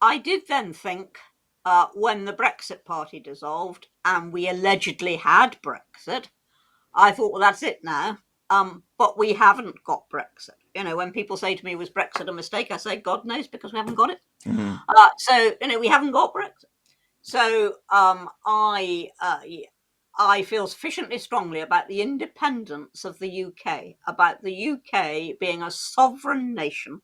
I did then think, when the Brexit party dissolved and we allegedly had Brexit, I thought, well, that's it now. But we haven't got Brexit. When people say to me, was Brexit a mistake? I say, God knows, because we haven't got it. Mhm. We haven't got Brexit. So I feel sufficiently strongly about the independence of the UK, about the UK being a sovereign nation,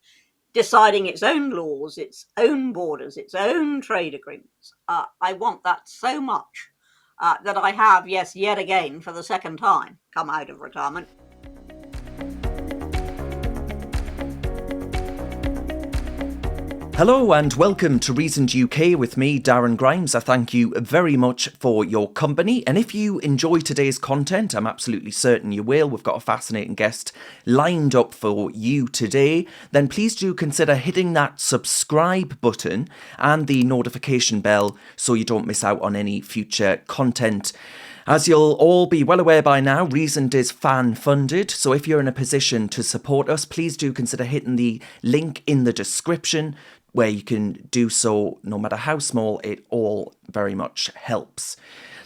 deciding its own laws, its own borders, its own trade agreements. I want that so much that I have, yes, yet again, for the second time, come out of retirement. Hello and welcome to Reasoned UK with me, Darren Grimes. I thank you very much for your company. And if you enjoy today's content, I'm absolutely certain you will. We've got a fascinating guest lined up for you today. Then please do consider hitting that subscribe button and the notification bell so you don't miss out on any future content. As you'll all be well aware by now, Reasoned is fan-funded, so if you're in a position to support us, please do consider hitting the link in the description where you can do so no matter how small. It all very much helps.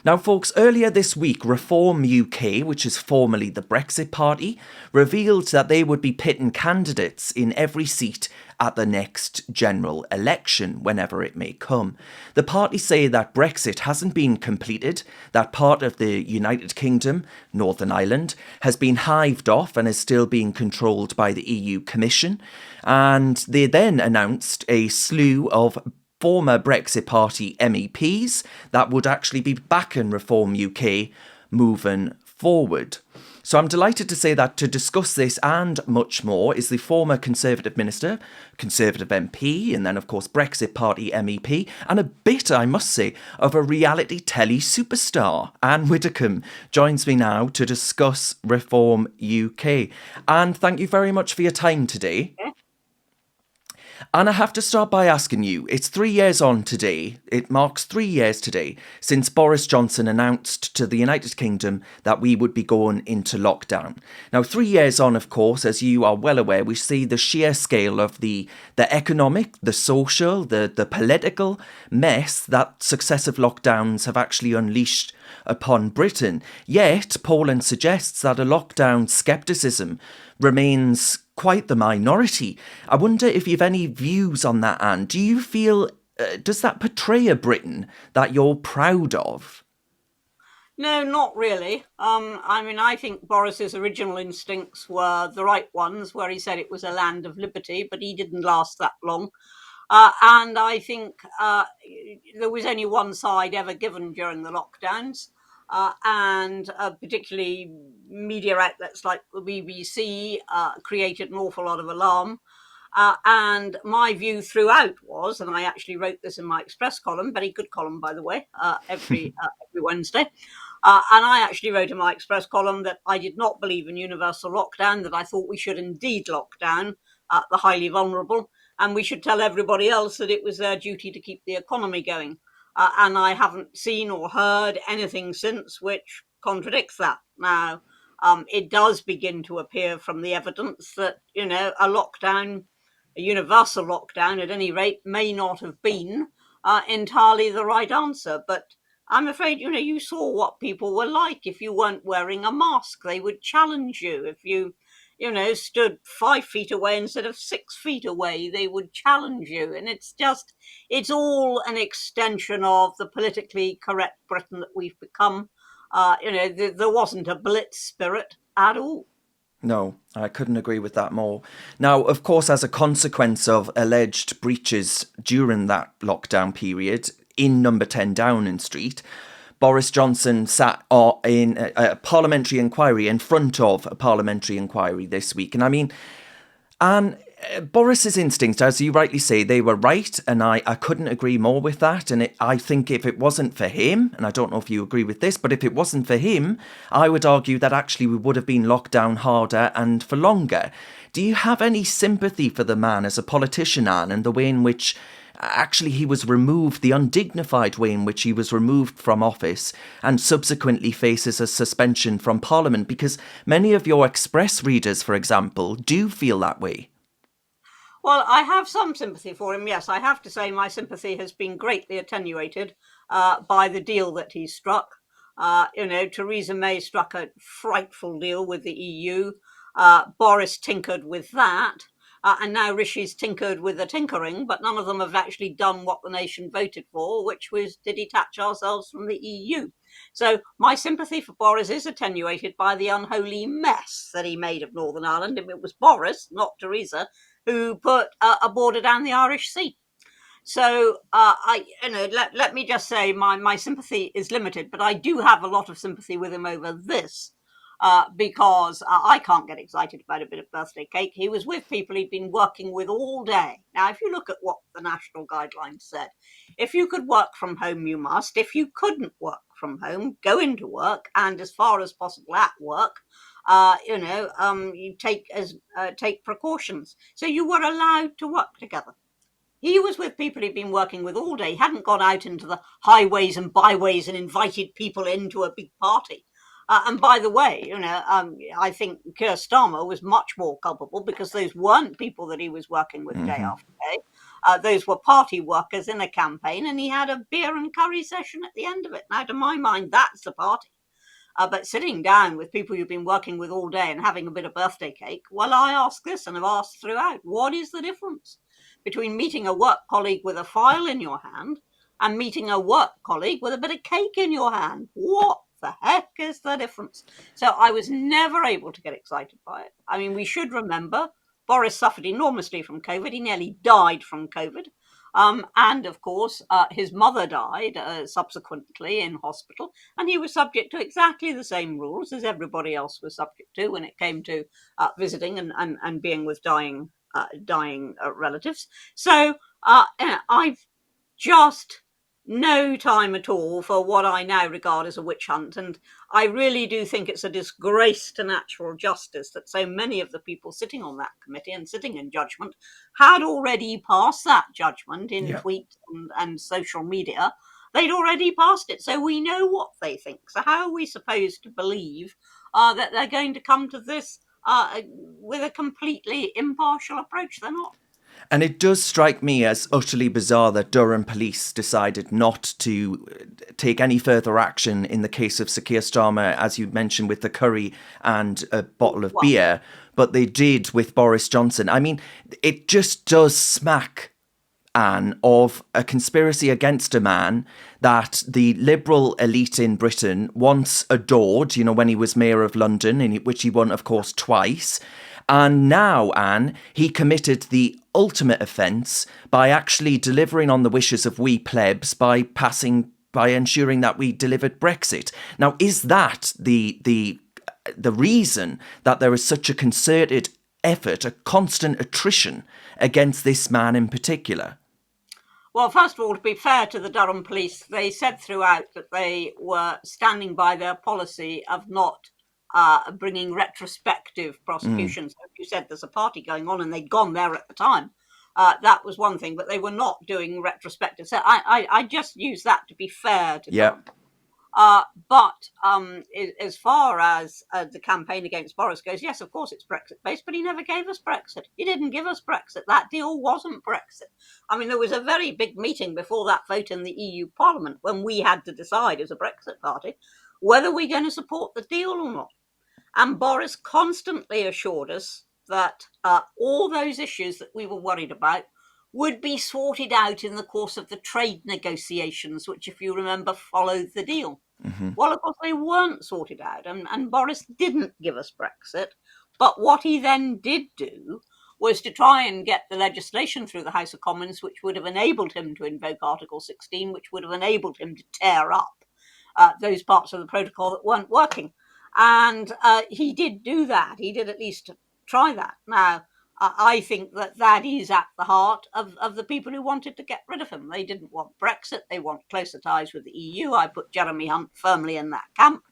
Now, folks, earlier this week, Reform UK, which is formerly the Brexit Party, revealed that they would be pitting candidates in every seat at the next general election, whenever it may come. The party say that Brexit hasn't been completed, that part of the United Kingdom, Northern Ireland, has been hived off and is still being controlled by the EU Commission. And they then announced a slew of former Brexit Party MEPs that would actually be backing Reform UK moving forward. So I'm delighted to say that to discuss this and much more is the former Conservative Minister, Conservative MP, and then of course Brexit Party MEP, and a bit, I must say, of a reality telly superstar. Anne Widdecombe joins me now to discuss Reform UK. And thank you very much for your time today. And I have to start by asking you, it's 3 years on today, it marks 3 years today, since Boris Johnson announced to the United Kingdom that we would be going into lockdown. Now, 3 years on, of course, as you are well aware, we see the sheer scale of the economic, the social, the political mess that successive lockdowns have actually unleashed upon Britain. Yet, Poland suggests that a lockdown scepticism remains quite the minority. I wonder if you've any views on that, Anne. Do you feel, does that portray a Britain that you're proud of? No, not really. I think Boris's original instincts were the right ones, where he said it was a land of liberty, but he didn't last that long. And I think there was only one side ever given during the lockdowns. And particularly media outlets like the BBC created an awful lot of alarm. And my view throughout was, and I actually wrote this in my Express column, very good column, by the way, every Wednesday. And I actually wrote in my Express column that I did not believe in universal lockdown, that I thought we should indeed lock down the highly vulnerable, and we should tell everybody else that it was their duty to keep the economy going. And I haven't seen or heard anything since which contradicts that. Now, it does begin to appear from the evidence that, a lockdown, a universal lockdown at any rate, may not have been entirely the right answer. But I'm afraid, you saw what people were like. If you weren't wearing a mask, they would challenge you. If you, stood 5 feet away instead of 6 feet away, they would challenge you. And it's all an extension of the politically correct Britain that we've become. There wasn't a blitz spirit at all. No, I couldn't agree with that more. Now, of course, as a consequence of alleged breaches during that lockdown period in number 10 Downing Street, Boris Johnson sat in a parliamentary inquiry, in front of a parliamentary inquiry this week. And I mean, and Boris's instincts, as you rightly say, they were right, and I couldn't agree more with that. And I think if it wasn't for him, and I don't know if you agree with this, but if it wasn't for him, I would argue that actually we would have been locked down harder and for longer. Do you have any sympathy for the man as a politician, Anne, and the way in which actually he was removed, the undignified way in which he was removed from office and subsequently faces a suspension from Parliament? Because many of your Express readers, for example, do feel that way. Well, I have some sympathy for him. Yes, I have to say my sympathy has been greatly attenuated by the deal that he struck. Theresa May struck a frightful deal with the EU. Boris tinkered with that. And now Rishi's tinkered with the tinkering, but none of them have actually done what the nation voted for, which was to detach ourselves from the EU. So my sympathy for Boris is attenuated by the unholy mess that he made of Northern Ireland. It was Boris, not Theresa, who put a border down the Irish Sea. So let me just say my sympathy is limited, but I do have a lot of sympathy with him over this. Because I can't get excited about a bit of birthday cake. He was with people he'd been working with all day. Now, if you look at what the national guidelines said, if you could work from home, you must. If you couldn't work from home, go into work, and as far as possible at work, you take precautions. So you were allowed to work together. He was with people he'd been working with all day. He hadn't gone out into the highways and byways and invited people into a big party. And by the way, I think Keir Starmer was much more culpable because those weren't people that he was working with day Mm-hmm. after day. Those were party workers in a campaign, and he had a beer and curry session at the end of it. Now, to my mind, that's the party. But sitting down with people you've been working with all day and having a bit of birthday cake, well, I ask this and have asked throughout, what is the difference between meeting a work colleague with a file in your hand and meeting a work colleague with a bit of cake in your hand? What the heck is the difference? So I was never able to get excited by it. I mean, we should remember Boris suffered enormously from COVID. He nearly died from COVID. And of course, his mother died subsequently in hospital, and he was subject to exactly the same rules as everybody else was subject to when it came to visiting and being with dying relatives. So I've just no time at all for what I now regard as a witch hunt. And I really do think it's a disgrace to natural justice that so many of the people sitting on that committee and sitting in judgment had already passed that judgment in Yeah. tweets and social media. They'd already passed it. So we know what they think. So how are we supposed to believe that they're going to come to this with a completely impartial approach? They're not. And it does strike me as utterly bizarre that Durham police decided not to take any further action in the case of Sir Keir Starmer, as you mentioned, with the curry and a bottle of Well, beer, but they did with Boris Johnson. I mean, it just does smack, Anne, of a conspiracy against a man that the liberal elite in Britain once adored, when he was Mayor of London, in which he won, of course, twice. And now, Anne, he committed the ultimate offence by actually delivering on the wishes of we plebs by ensuring that we delivered Brexit. Now, is that the reason that there is such a concerted effort, a constant attrition against this man in particular? Well, first of all, to be fair to the Durham police, they said throughout that they were standing by their policy of not bringing retrospective prosecutions. As you said, there's a party going on and they'd gone there at the time. That was one thing, but they were not doing retrospective. So I just use that to be fair to Yeah. Durham. But as far as the campaign against Boris goes, yes, of course it's Brexit based, but he never gave us Brexit. He didn't give us Brexit. That deal wasn't Brexit. I mean, there was a very big meeting before that vote in the EU Parliament when we had to decide as a Brexit party whether we're going to support the deal or not. And Boris constantly assured us that all those issues that we were worried about would be sorted out in the course of the trade negotiations, which, if you remember, followed the deal. Hmm. Well, of course, they weren't sorted out, and Boris didn't give us Brexit. But what he then did do was to try and get the legislation through the House of Commons, which would have enabled him to invoke Article 16, which would have enabled him to tear up those parts of the protocol that weren't working. And he did do that. He did at least try that. Now, I think that is at the heart of the people who wanted to get rid of him. They didn't want Brexit. They want closer ties with the EU. I put Jeremy Hunt firmly in that camp.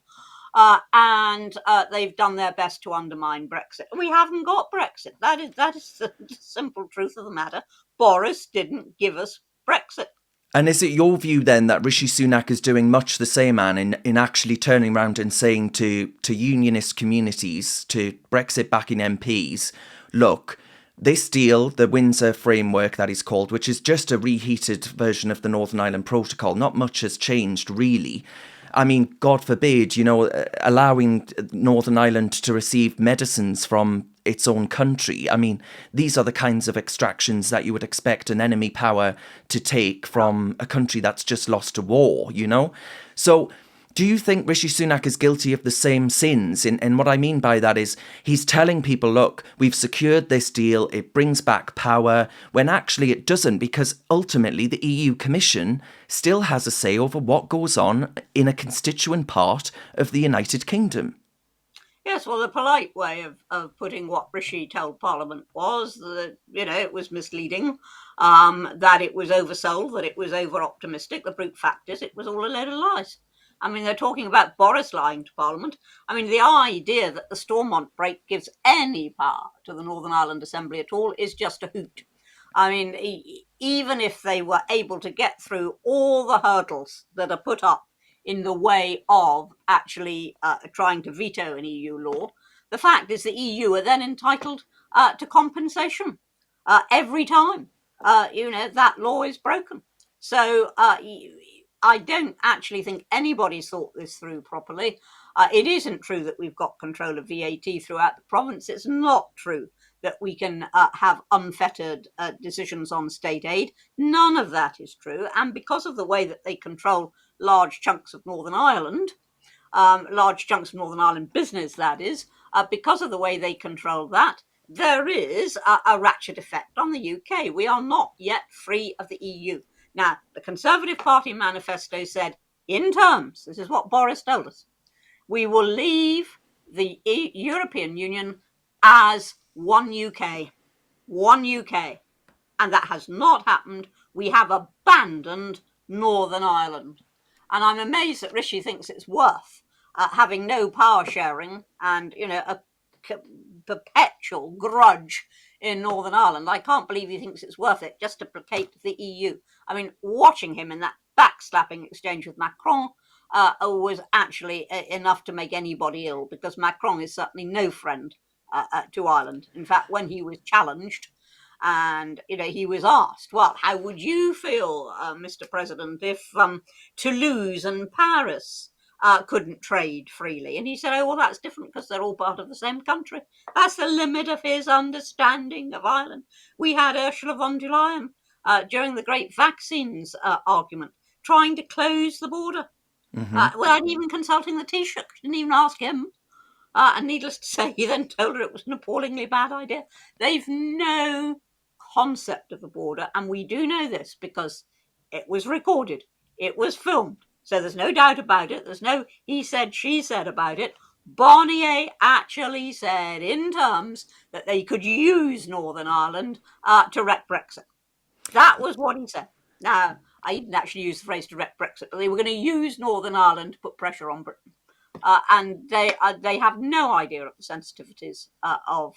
And they've done their best to undermine Brexit. We haven't got Brexit. That is the simple truth of the matter. Boris didn't give us Brexit. And is it your view then that Rishi Sunak is doing much the same, Anne, in actually turning around and saying to unionist communities, to Brexit backing MPs, look, this deal, the Windsor Framework that is called, which is just a reheated version of the Northern Ireland Protocol, not much has changed really. I mean, God forbid, allowing Northern Ireland to receive medicines from its own country. I mean, these are the kinds of extractions that you would expect an enemy power to take from a country that's just lost a war. So, do you think Rishi Sunak is guilty of the same sins? And what I mean by that is he's telling people, look, we've secured this deal, it brings back power, when actually it doesn't, because ultimately the EU Commission still has a say over what goes on in a constituent part of the United Kingdom. Yes, well, the polite way of putting what Rishi told Parliament was that, it was misleading, that it was oversold, that it was over-optimistic. The brute fact is it was all a load of lies. I mean, they're talking about Boris lying to Parliament. I mean, the idea that the Stormont break gives any power to the Northern Ireland Assembly at all is just a hoot. I mean, even if they were able to get through all the hurdles that are put up in the way of actually trying to veto an EU law, the fact is the EU are then entitled to compensation every time that law is broken. So I don't actually think anybody's thought this through properly. It isn't true that we've got control of VAT throughout the province. It's not true that we can have unfettered decisions on state aid. None of that is true. And because of the way that they control large chunks of Northern Ireland, business, that is, because of the way they control that, there is a ratchet effect on the UK. We are not yet free of the EU. Now, the Conservative Party manifesto said, in terms, this is what Boris told us, we will leave the European Union as one UK. And that has not happened. We have abandoned Northern Ireland. And I'm amazed that Rishi thinks it's worth having no power sharing and, a perpetual grudge in Northern Ireland. I can't believe he thinks it's worth it just to placate the EU. I mean, watching him in that backslapping exchange with Macron was actually enough to make anybody ill, because Macron is certainly no friend to Ireland. In fact, when he was challenged and he was asked, well, how would you feel, Mr. President, if Toulouse and Paris couldn't trade freely? And he said, oh, well, that's different because they're all part of the same country. That's the limit of his understanding of Ireland. We had Ursula von der Leyen during the great vaccines argument trying to close the border without even consulting the Taoiseach. She didn't even ask him. And needless to say, he then told her it was an appallingly bad idea. They've no concept of the border, and we do know this because it was recorded, it was filmed, so there's no doubt about it. There's no he said, she said about it. Barnier actually said in terms that they could use Northern Ireland to wreck Brexit. That was what he said. Now, I didn't actually use the phrase to wreck Brexit, but they were going to use Northern Ireland to put pressure on Britain. And they have no idea of the sensitivities of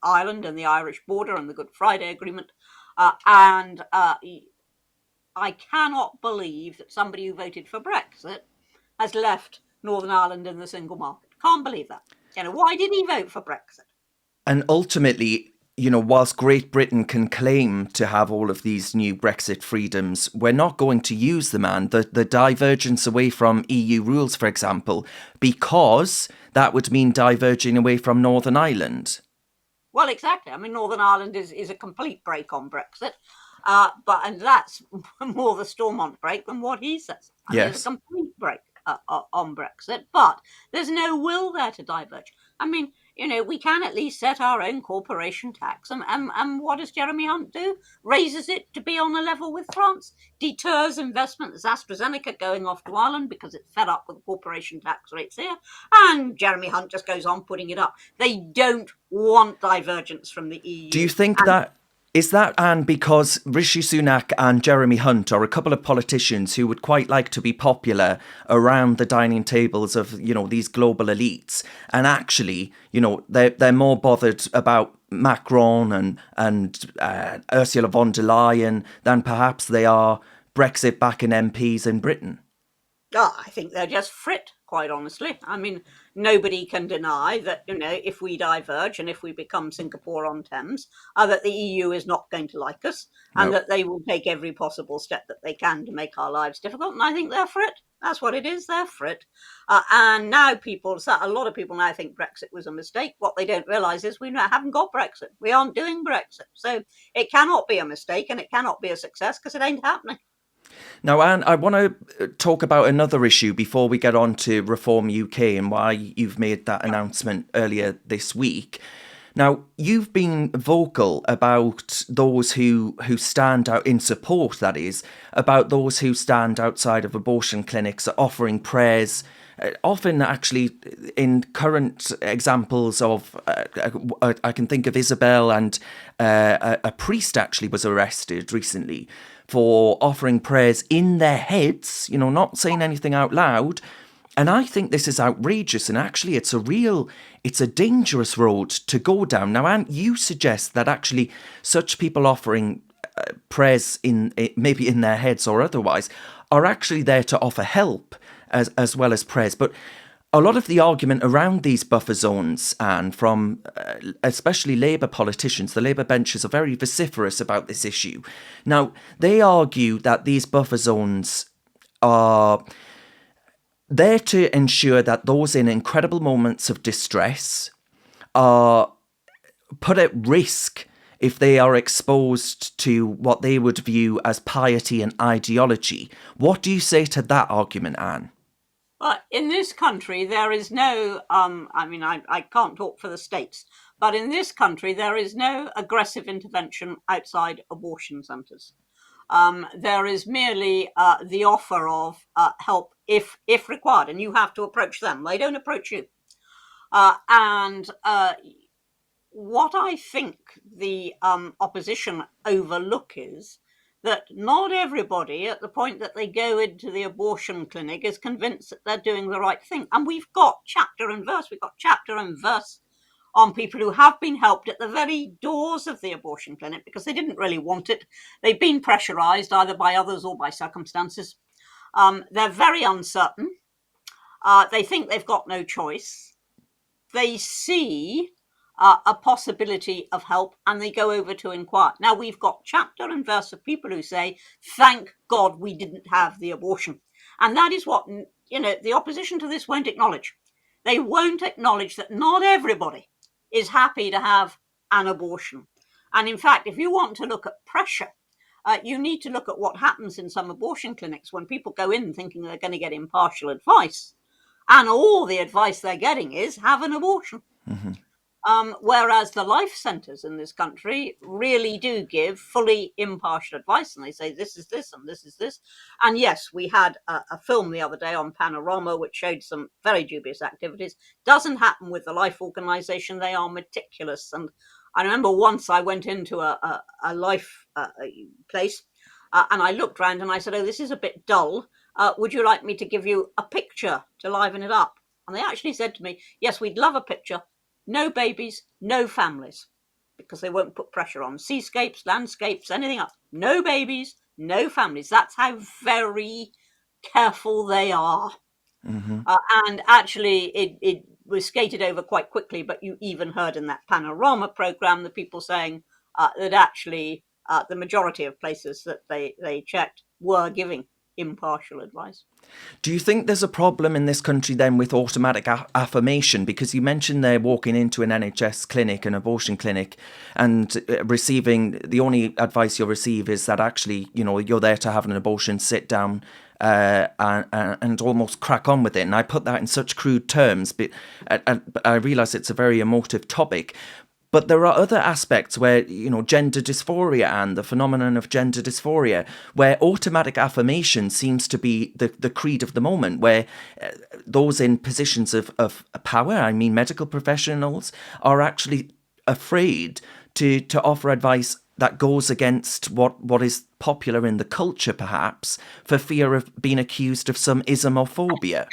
Ireland and the Irish border and the Good Friday Agreement. And I cannot believe that somebody who voted for Brexit has left Northern Ireland in the single market. Can't believe that. Why did he vote for Brexit? And ultimately, whilst Great Britain can claim to have all of these new Brexit freedoms, we're not going to use them, and the divergence away from EU rules, for example, because that would mean diverging away from Northern Ireland. Well, exactly. I mean, Northern Ireland is a complete break on Brexit, and that's more the Stormont break than what he says. I mean, it's a complete break on Brexit, but there's no will there to diverge. I mean, we can at least set our own corporation tax. And what does Jeremy Hunt do? Raises it to be on a level with France, deters investment. There's AstraZeneca going off to Ireland because it's fed up with the corporation tax rates here. And Jeremy Hunt just goes on putting it up. They don't want divergence from the EU. Do you think is that, Anne, because Rishi Sunak and Jeremy Hunt are a couple of politicians who would quite like to be popular around the dining tables of, these global elites, and actually, they're more bothered about Macron and Ursula von der Leyen than perhaps they are Brexit backing MPs in Britain? Oh, I think they're just frit, quite honestly. I mean, nobody can deny that, if we diverge and if we become Singapore on Thames, that the EU is not going to like us and No. that they will take every possible step that they can to make our lives difficult. And I think they're frit. That's what it is. They're frit. And now a lot of people now think Brexit was a mistake. What they don't realise is we haven't got Brexit. We aren't doing Brexit. So it cannot be a mistake and it cannot be a success because it ain't happening. Now, Anne, I want to talk about another issue before we get on to Reform UK and why you've made that announcement earlier this week. Now, you've been vocal about those who stand out in support, that is, about those who stand outside of abortion clinics offering prayers, often actually in current examples of, I can think of Isabel, and a priest actually was arrested recently for offering prayers in their heads, not saying anything out loud. And I think this is outrageous, and actually it's a dangerous road to go down. Now, Anne, you suggest that actually such people offering prayers maybe in their heads or otherwise are actually there to offer help as well as prayers. But a lot of the argument around these buffer zones, and from especially Labour politicians, the Labour benches are very vociferous about this issue. Now, they argue that these buffer zones are there to ensure that those in incredible moments of distress are put at risk if they are exposed to what they would view as piety and ideology. What do you say to that argument, Anne? Well, in this country, there is no, I can't talk for the states, but in this country, there is no aggressive intervention outside abortion centres. There is merely the offer of help if required, and you have to approach them. They don't approach you. And what I think the opposition overlook is that not everybody at the point that they go into the abortion clinic is convinced that they're doing the right thing. And we've got chapter and verse on people who have been helped at the very doors of the abortion clinic because they didn't really want it. They've been pressurized either by others or by circumstances. They're very uncertain. They think they've got no choice. They see a possibility of help and they go over to inquire. Now, we've got chapter and verse of people who say, thank God we didn't have the abortion. And that is what, the opposition to this won't acknowledge. They won't acknowledge that not everybody is happy to have an abortion. And in fact, if you want to look at pressure, you need to look at what happens in some abortion clinics when people go in thinking they're going to get impartial advice. And all the advice they're getting is have an abortion. Mm-hmm. Whereas the life centres in this country really do give fully impartial advice. And they say, this is this and this is this. And yes, we had a film the other day on Panorama which showed some very dubious activities. Doesn't happen with the Life organisation. They are meticulous. And I remember once I went into a life place and I looked around and I said, oh, this is a bit dull. Would you like me to give you a picture to liven it up? And they actually said to me, yes, we'd love a picture. No babies, no families, because they won't put pressure on seascapes, landscapes, anything else. No babies, no families. That's how very careful they are. Mm-hmm. And actually, it was skated over quite quickly, but you even heard in that Panorama programme the people saying that actually the majority of places that they checked were giving impartial advice. Do you think there's a problem in this country then with automatic affirmation? Because you mentioned they're walking into an NHS clinic, an abortion clinic, and receiving the only advice you'll receive is that actually, you're there to have an abortion, sit down and almost crack on with it. And I put that in such crude terms, but I realise it's a very emotive topic. But there are other aspects where, gender dysphoria and the phenomenon of gender dysphoria, where automatic affirmation seems to be the creed of the moment, where those in positions of power, I mean medical professionals, are actually afraid to offer advice that goes against what is popular in the culture, perhaps, for fear of being accused of some Islamophobia.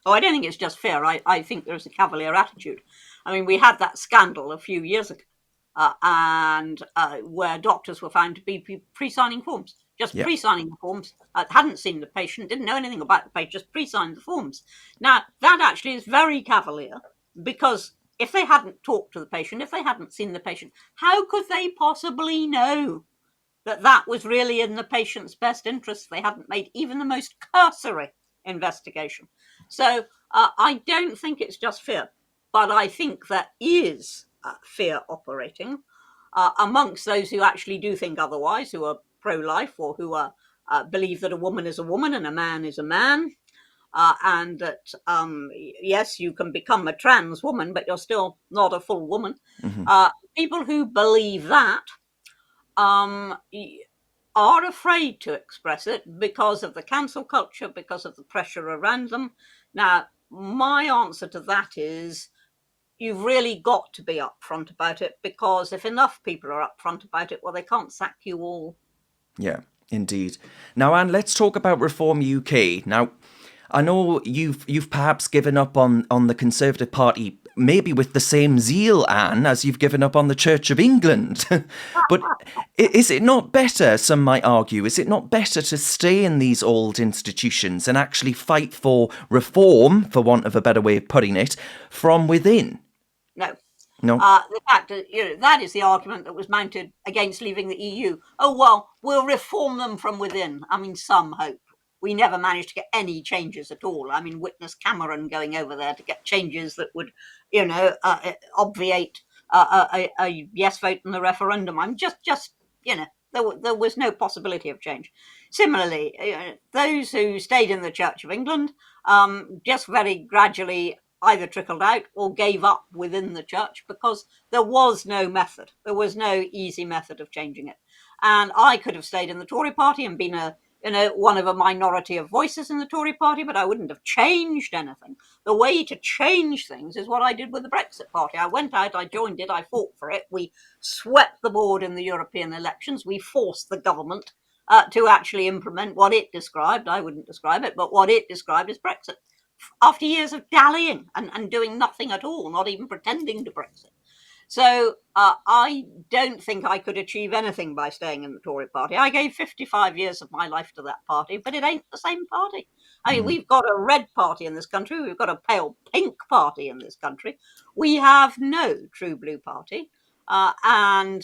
Oh, I don't think it's just fear. I think there's a cavalier attitude. I mean, we had that scandal a few years ago and where doctors were found to be pre-signing forms, just Yeah. pre-signing the forms, hadn't seen the patient, didn't know anything about the patient, just pre-signed the forms. Now, that actually is very cavalier, because if they hadn't talked to the patient, if they hadn't seen the patient, how could they possibly know that that was really in the patient's best interest? They hadn't made even the most cursory investigation. So I don't think it's just fear, but I think there is fear operating amongst those who actually do think otherwise, who are pro-life, or who are believe that a woman is a woman and a man is a man, and that yes, you can become a trans woman, but you're still not a full woman. Hmm. People who believe that um, are afraid to express it because of the cancel culture, because of the pressure around them. Now, my answer to that is, you've really got to be upfront about it, because if enough people are upfront about it, well, they can't sack you all. Yeah, indeed. Now, Anne, let's talk about Reform UK. Now, I know you've perhaps given up on the Conservative Party, maybe with the same zeal, Anne, as you've given up on the Church of England. But is it not better, some might argue, is it not better to stay in these old institutions and actually fight for reform, for want of a better way of putting it, from within? No. No? The fact that, that is the argument that was mounted against leaving the EU. Oh, well, we'll reform them from within. I mean, some hope. We never managed to get any changes at all. I mean, witness Cameron going over there to get changes that would, obviate a yes vote in the referendum. I'm just, there was no possibility of change. Similarly, those who stayed in the Church of England just very gradually either trickled out or gave up within the church, because there was no method. There was no easy method of changing it. And I could have stayed in the Tory party and been one of a minority of voices in the Tory party, but I wouldn't have changed anything. The way to change things is what I did with the Brexit party. I went out, I joined it, I fought for it. We swept the board in the European elections. We forced the government to actually implement what it described. I wouldn't describe it, but what it described as Brexit, after years of dallying and doing nothing at all, not even pretending to Brexit. So I don't think I could achieve anything by staying in the Tory party. I gave 55 years of my life to that party, but it ain't the same party. I mean, we've got a red party in this country. We've got a pale pink party in this country. We have no true blue party. I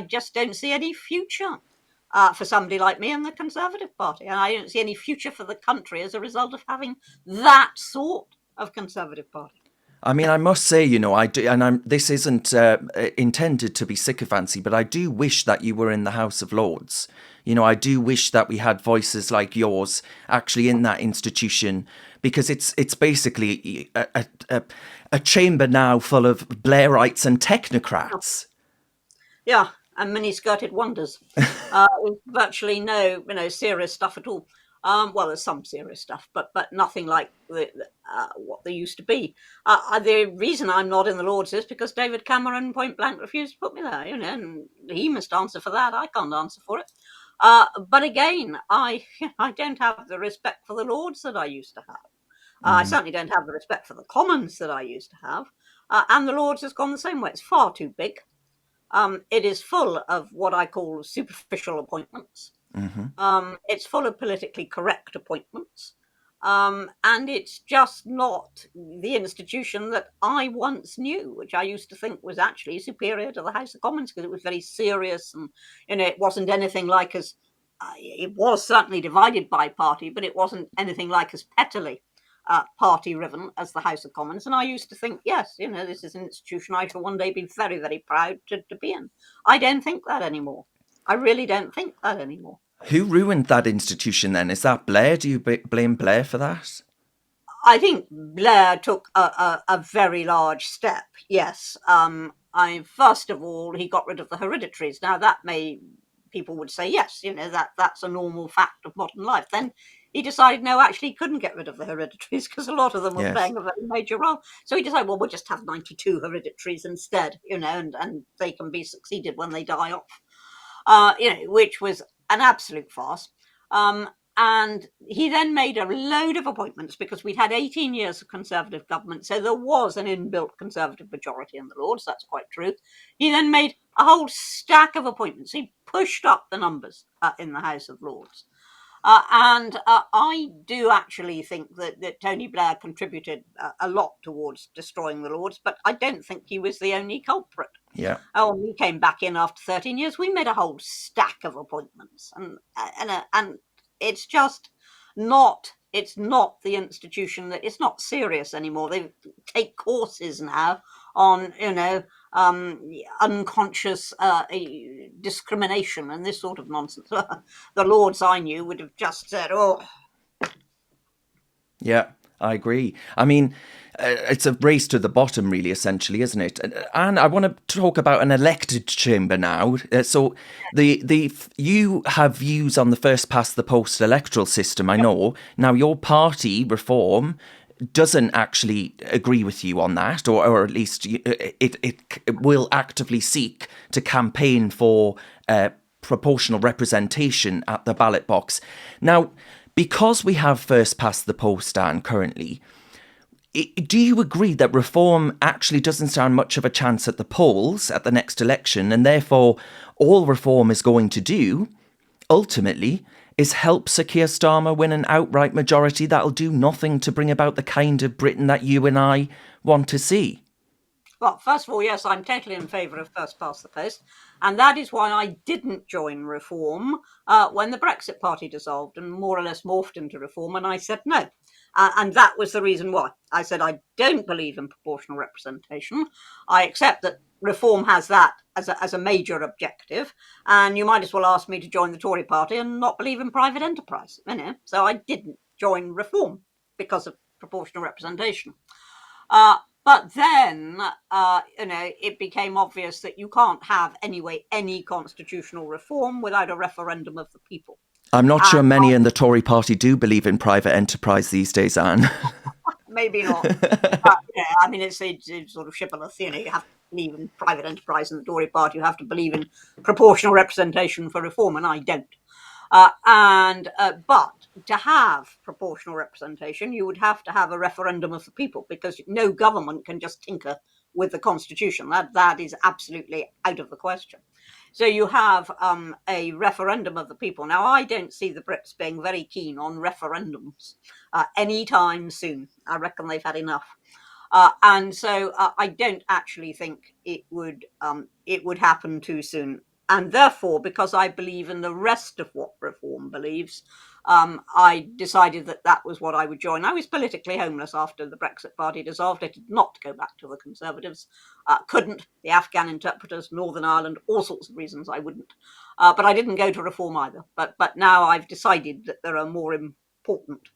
just don't see any future for somebody like me in the Conservative Party. And I don't see any future for the country as a result of having that sort of Conservative Party. I mean, I must say, I do, and this isn't intended to be sycophancy, but I do wish that you were in the House of Lords. I do wish that we had voices like yours actually in that institution, because it's basically a chamber now full of Blairites and technocrats. Yeah, and mini-skirted wonders. Virtually no, serious stuff at all. Well, there's some serious stuff, but nothing like what there used to be. The reason I'm not in the Lords is because David Cameron point blank refused to put me there, and he must answer for that. I can't answer for it. But again, I don't have the respect for the Lords that I used to have. I certainly don't have the respect for the Commons that I used to have. And the Lords has gone the same way. It's far too big. It is full of what I call superficial appointments. It's full of politically correct appointments. And it's just not the institution that I once knew, which I used to think was actually superior to the House of Commons, because it was very serious, and it wasn't anything like as it was certainly divided by party, but it wasn't anything like as pettily party riven as the House of Commons. And I used to think, yes, this is an institution I shall one day be very, very proud to be in. I don't think that anymore. I really don't think that anymore. Who ruined that institution then? Is that Blair? Do you blame Blair for that? I think Blair took a very large step, yes. First of all, he got rid of the hereditaries. Now, people would say, yes, that's a normal fact of modern life. Then he decided, no, actually, he couldn't get rid of the hereditaries because a lot of them were Yes. playing a very major role. So he decided, well, we'll just have 92 hereditaries instead, and they can be succeeded when they die off, which was an absolute farce. And he then made a load of appointments because we'd had 18 years of Conservative government, so there was an inbuilt Conservative majority in the Lords. That's quite true. He then made a whole stack of appointments. He pushed up the numbers in the House of Lords. And I do actually think that Tony Blair contributed a lot towards destroying the Lords, but I don't think he was the only culprit. Yeah. Oh, we came back in after 13 years. We made a whole stack of appointments, and it's just not. It's not the institution that it's not serious anymore. They take courses now on unconscious discrimination and this sort of nonsense. The Lords I knew would have just said, "Oh." Yeah, I agree. I mean, it's a race to the bottom, really, essentially, isn't it? And I want to talk about an elected chamber now. So, you have views on the first past the post electoral system. I know. Now, your party, Reform, doesn't actually agree with you on that, or at least it will actively seek to campaign for proportional representation at the ballot box. Now, because we have first past the post, Dan, currently, do you agree that Reform actually doesn't stand much of a chance at the polls at the next election, and therefore all Reform is going to do, ultimately, is help Sir Keir Starmer win an outright majority that'll do nothing to bring about the kind of Britain that you and I want to see? Well, first of all, yes, I'm totally in favour of first past the post. And that is why I didn't join Reform when the Brexit Party dissolved and more or less morphed into Reform. And I said no. And that was the reason why. I said I don't believe in proportional representation. I accept that Reform has that as a major objective. And you might as well ask me to join the Tory Party and not believe in private enterprise. So I didn't join Reform because of proportional representation. But then, it became obvious that you can't have any constitutional reform without a referendum of the people. I'm not sure many in the Tory party do believe in private enterprise these days, Anne. Maybe not. It's sort of shibboleth. You have to believe in private enterprise in the Tory party. You have to believe in proportional representation for reform, and I don't. But to have proportional representation, you would have to have a referendum of the people, because no government can just tinker with the constitution. That is absolutely out of the question. So you have a referendum of the people. Now, I don't see the Brits being very keen on referendums anytime soon. I reckon they've had enough. And so I don't actually think it would happen too soon. And therefore, because I believe in the rest of what Reform believes, I decided that was what I would join. I was politically homeless after the Brexit Party dissolved. I did not go back to the Conservatives. Couldn't. The Afghan interpreters, Northern Ireland, all sorts of reasons I wouldn't. But I didn't go to Reform either. But now I've decided that there are more important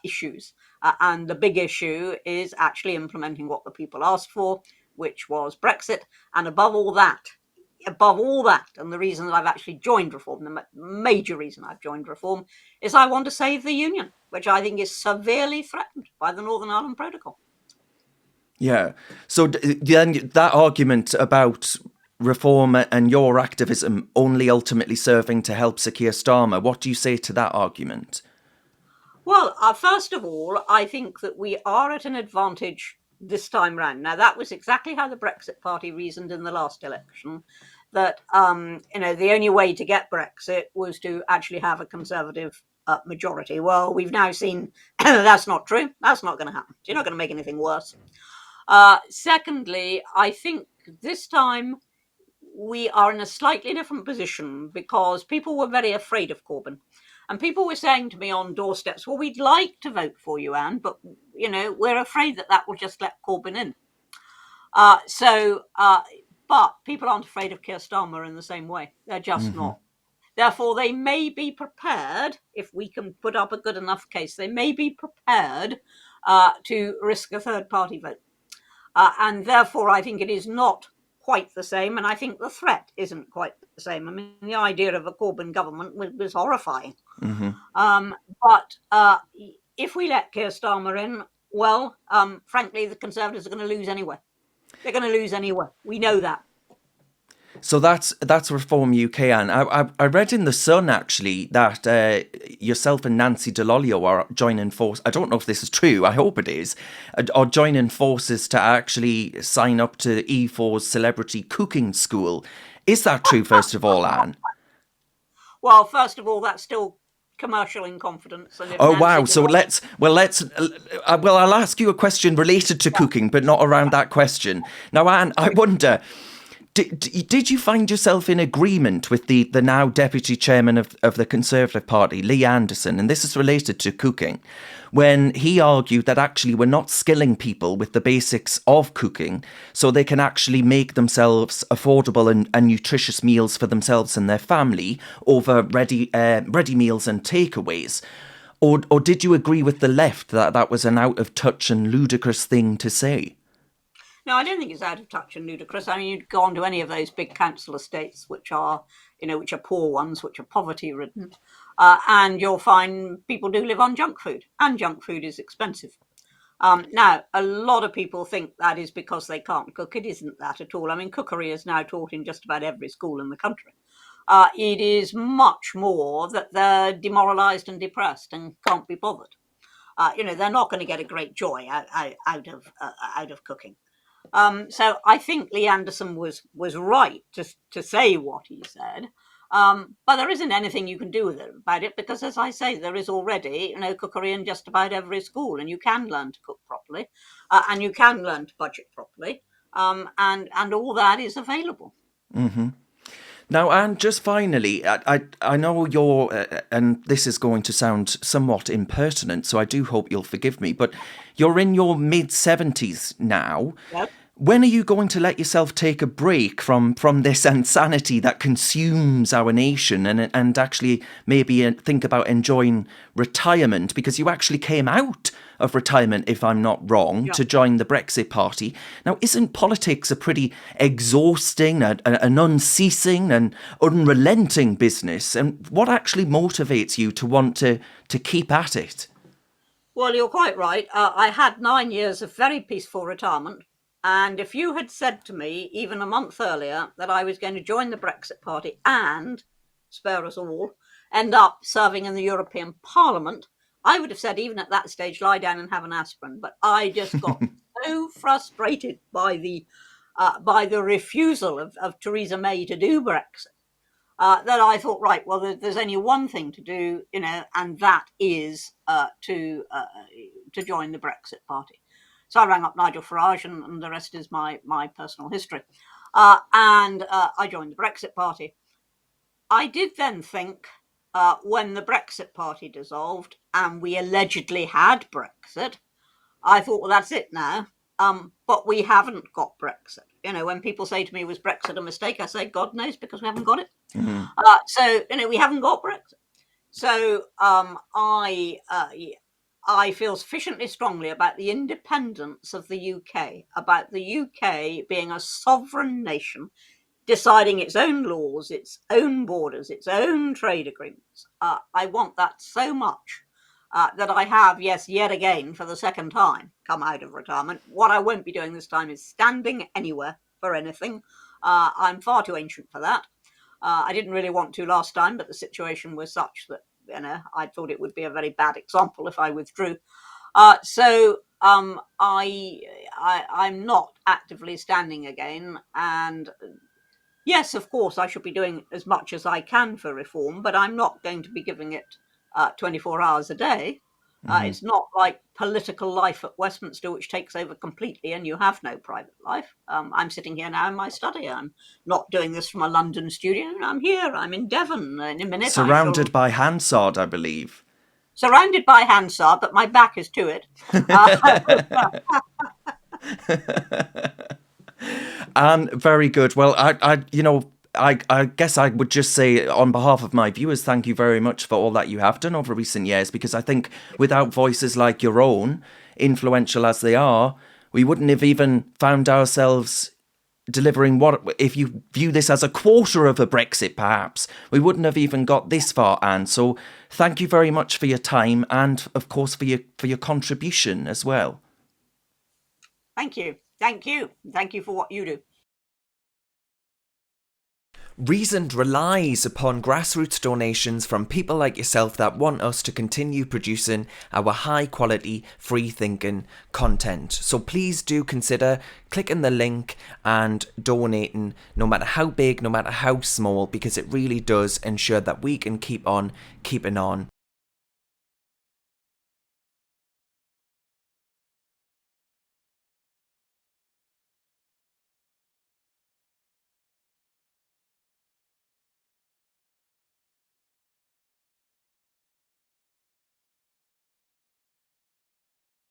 issues. And the big issue is actually implementing what the people asked for, which was Brexit. And above all that, and the reason that I've actually joined Reform, the major reason I've joined Reform, is I want to save the Union, which I think is severely threatened by the Northern Ireland Protocol. Yeah. So then that argument about Reform and your activism only ultimately serving to help Sir Keir Starmer, what do you say to that argument? Well, first of all, I think that we are at an advantage this time round. Now, that was exactly how the Brexit Party reasoned in the last election, that the only way to get Brexit was to actually have a Conservative majority. Well, we've now seen that's not true. That's not going to happen. You're not going to make anything worse. Secondly, I think this time we are in a slightly different position because people were very afraid of Corbyn. And people were saying to me on doorsteps, well, we'd like to vote for you, Anne, but, we're afraid that will just let Corbyn in. But people aren't afraid of Keir Starmer in the same way. They're just not. Therefore, they may be prepared, if we can put up a good enough case, they may be prepared to risk a third party vote. And therefore, I think it is not quite the same. And I think the threat isn't quite the same. I mean, the idea of a Corbyn government was horrifying. But if we let Keir Starmer in, well, frankly, the Conservatives are going to lose anyway. They're going to lose anyway. We know that. So that's Reform UK, and I read in the Sun actually that yourself and Nancy Delolio are joining forces. I don't know if this is true. I hope it is. Are joining forces to actually sign up to E4's Celebrity Cooking School. Is that true? First of all, Anne. Well, first of all, that's still commercial in confidence, and if Oh Nancy wow! So Delong, I'll ask you a question related to cooking, but not around that question. Now, Anne, I wonder. Did you find yourself in agreement with the now deputy chairman of the Conservative Party, Lee Anderson, and this is related to cooking, when he argued that actually we're not skilling people with the basics of cooking so they can actually make themselves affordable and nutritious meals for themselves and their family over ready meals and takeaways? Or did you agree with the left that that was an out of touch and ludicrous thing to say? no, I don't think it's out of touch and ludicrous. I mean, you'd go on to any of those big council estates, which are, which are poor ones, which are poverty ridden, and you'll find people do live on junk food, and junk food is expensive. Now, a lot of people think that is because they can't cook. It isn't that at all. I mean, cookery is now taught in just about every school in the country. It is much more that they're demoralised and depressed and can't be bothered. They're not going to get a great joy out of cooking. So I think Lee Anderson was right to say what he said. But there isn't anything you can do with it about it because, as I say, there is already cookery in just about every school, and you can learn to cook properly, and you can learn to budget properly, and all that is available. Now, Anne, just finally, I know you're, and this is going to sound somewhat impertinent, so I do hope you'll forgive me, but you're in your mid-70s now. Yep. When are you going to let yourself take a break from this insanity that consumes our nation and actually maybe think about enjoying retirement? Because you actually came out of retirement, if I'm not wrong, Yeah. to join the Brexit Party. Now, isn't politics a pretty exhausting, an unceasing and unrelenting business? And what actually motivates you to want to keep at it? Well, you're quite right. I had 9 years of very peaceful retirement. And if you had said to me, even a month earlier, that I was going to join the Brexit Party and, spare us all, end up serving in the European Parliament, I would have said, even at that stage, lie down and have an aspirin. But I just got so frustrated by the refusal of Theresa May to do Brexit that I thought, right, well, there's only one thing to do, and that is to join the Brexit Party. So I rang up Nigel Farage, and the rest is my personal history. And I joined the Brexit Party. I did then think, when the Brexit Party dissolved and we allegedly had Brexit, I thought, well, that's it now. But we haven't got Brexit. When people say to me, was Brexit a mistake? I say, God knows, because we haven't got it. So, we haven't got Brexit. So I feel sufficiently strongly about the independence of the UK, about the UK being a sovereign nation, deciding its own laws, its own borders, its own trade agreements. I want that so much that I have, yes, yet again, for the second time, come out of retirement. What I won't be doing this time is standing anywhere for anything. I'm far too ancient for that. I didn't really want to last time, but the situation was such that I thought it would be a very bad example if I withdrew. I'm not actively standing again, and yes, of course, I should be doing as much as I can for reform, but I'm not going to be giving it 24 hours a day. It's not like political life at Westminster, which takes over completely and you have no private life. I'm sitting here now in my study. I'm not doing this from a London studio. I'm here. I'm in Devon. In a minute, I shall. Surrounded by Hansard, I believe. Surrounded by Hansard, but my back is to it. Uh, And very good. Well, I guess I would just say, on behalf of my viewers, thank you very much for all that you have done over recent years, because I think without voices like your own, influential as they are, we wouldn't have even found ourselves delivering what, if you view this as a quarter of a Brexit, perhaps, we wouldn't have even got this far, Anne. So thank you very much for your time and, of course, for your contribution as well. Thank you. Thank you. Thank you for what you do. Reasoned relies upon grassroots donations from people like yourself that want us to continue producing our high quality, free thinking content. So please do consider clicking the link and donating, no matter how big, no matter how small, because it really does ensure that we can keep on keeping on.